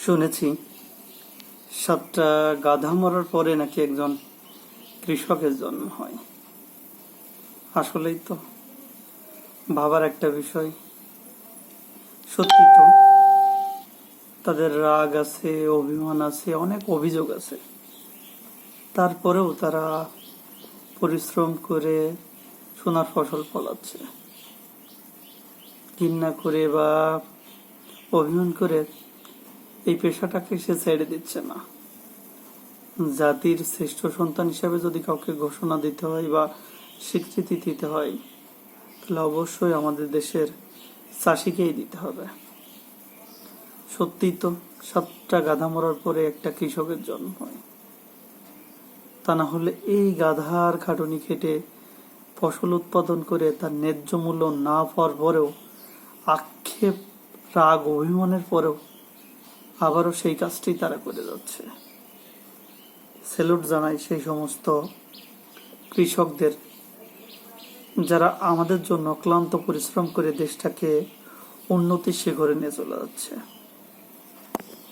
শুনেছি 7টা গাধা মরার পরে নাকি একজন কৃষকের জন্ম হয়। আসলেই তো ভাবার একটা বিষয়। সত্যি তো, তাদের রাগ আছে, অভিমান আছে, অনেক অভিযোগ আছে। তারপরেও তারা পরিশ্রম করে সোনার ফসল ফলাচ্ছে। ঘৃণা করে বা অভিমান করে এই পেশাটাকে সে ছেড়ে দিচ্ছে না। জাতির শ্রেষ্ঠ সন্তান হিসাবে যদি কাউকে ঘোষণা দিতে হয় বা স্বীকৃতি দিতে হয়, তাহলে অবশ্যই আমাদের দেশের চাষিকেই দিতে হবে। সত্যিই তো 7টা গাধা মরার পরে একটা কৃষকের জন্ম হয়। তা না হলে এই গাধার খাটুনি খেটে ফসল উৎপাদন করে তার ন্যায্য মূল্য না পাওয়ার পরেও, আক্ষেপ, রাগ, অভিমানের পরেও আবারও সেই কাজটি তারা করে যাচ্ছে। স্যালুট জানাই সেই সমস্ত কৃষকদের, যারা আমাদের জন্য ক্লান্ত পরিশ্রম করে দেশটাকে উন্নতির শিখরে নিয়ে চলে যাচ্ছে।